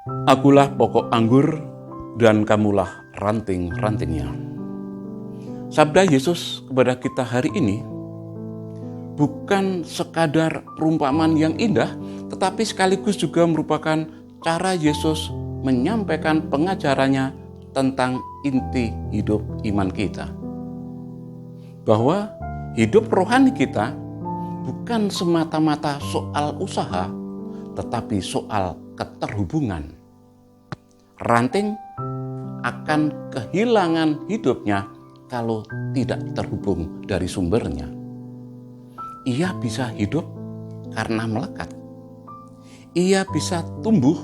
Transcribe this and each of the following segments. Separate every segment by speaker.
Speaker 1: Akulah pokok anggur dan kamulah ranting-rantingnya. Sabda Yesus kepada kita hari ini bukan sekadar perumpamaan yang indah, tetapi sekaligus juga merupakan cara Yesus menyampaikan pengajarannya tentang inti hidup iman kita. Bahwa hidup rohani kita bukan semata-mata soal usaha, tetapi soal keterhubungan. Ranting akan kehilangan hidupnya kalau tidak terhubung dari sumbernya. Ia bisa hidup karena melekat. Ia bisa tumbuh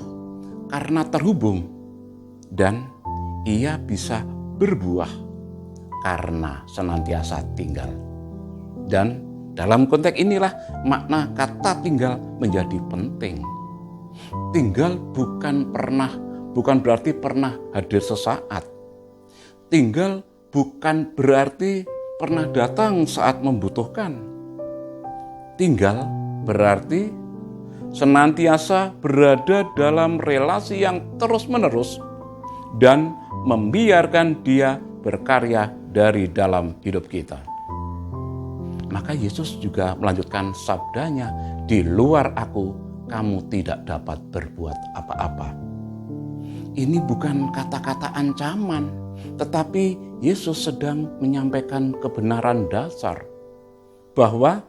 Speaker 1: karena terhubung. Dan ia bisa berbuah karena senantiasa tinggal. Dan dalam konteks inilah makna kata tinggal menjadi penting. Tinggal bukan berarti pernah hadir sesaat. Tinggal bukan berarti pernah datang saat membutuhkan. Tinggal berarti senantiasa berada dalam relasi yang terus-menerus dan membiarkan Dia berkarya dari dalam hidup kita. Maka Yesus juga melanjutkan sabdanya, di luar aku kamu tidak dapat berbuat apa-apa. Ini bukan kata-kata ancaman, tetapi Yesus sedang menyampaikan kebenaran dasar bahwa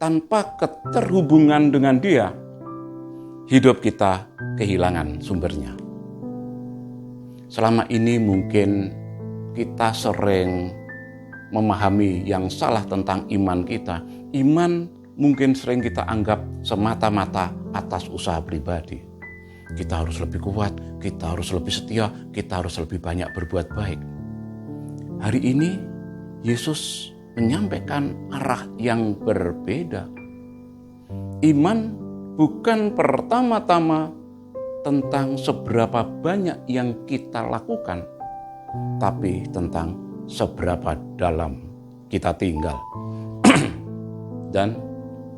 Speaker 1: tanpa keterhubungan dengan Dia, hidup kita kehilangan sumbernya. Selama ini mungkin kita sering memahami yang salah tentang iman kita. Iman mungkin sering kita anggap semata-mata atas usaha pribadi. Kita harus lebih kuat, kita harus lebih setia, kita harus lebih banyak berbuat baik. Hari ini Yesus menyampaikan arah yang berbeda. Iman bukan pertama-tama tentang seberapa banyak yang kita lakukan, tapi tentang seberapa dalam kita tinggal. Dan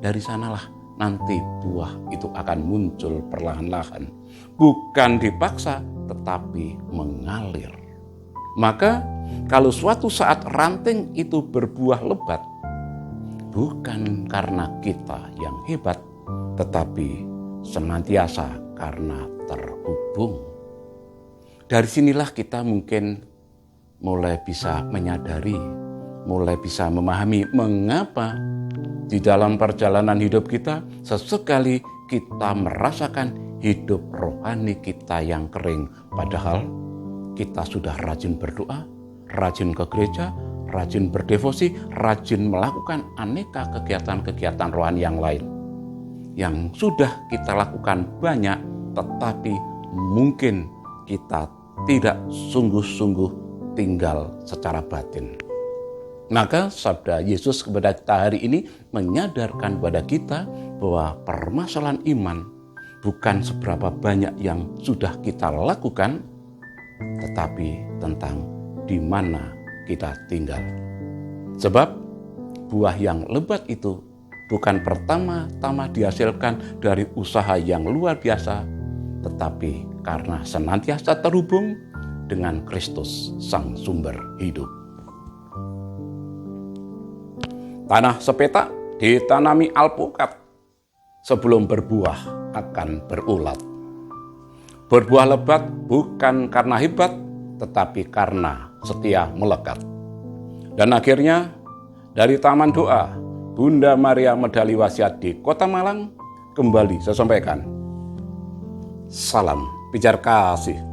Speaker 1: dari sanalah nanti buah itu akan muncul perlahan-lahan. Bukan dipaksa, tetapi mengalir. Maka kalau suatu saat ranting itu berbuah lebat, bukan karena kita yang hebat, tetapi senantiasa karena terhubung. Dari sinilah kita mungkin mulai bisa menyadari, mulai bisa memahami mengapa di dalam perjalanan hidup kita sesekali kita merasakan hidup rohani kita yang kering. Padahal kita sudah rajin berdoa, rajin ke gereja, rajin berdevosi, rajin melakukan aneka kegiatan-kegiatan rohani yang lain. Yang sudah kita lakukan banyak, tetapi mungkin kita tidak sungguh-sungguh tinggal secara batin. Maka sabda Yesus kepada kita hari ini menyadarkan kepada kita bahwa permasalahan iman bukan seberapa banyak yang sudah kita lakukan, tetapi tentang di mana kita tinggal. Sebab buah yang lebat itu bukan pertama-tama dihasilkan dari usaha yang luar biasa, tetapi karena senantiasa terhubung dengan Kristus, Sang Sumber Hidup. Tanah sepetak ditanami alpukat, sebelum berbuah akan berulat. Berbuah lebat bukan karena hebat, tetapi karena setia melekat. Dan akhirnya dari Taman Doa, Bunda Maria Medali Wasiat di Kota Malang kembali saya sampaikan. Salam pijar kasih.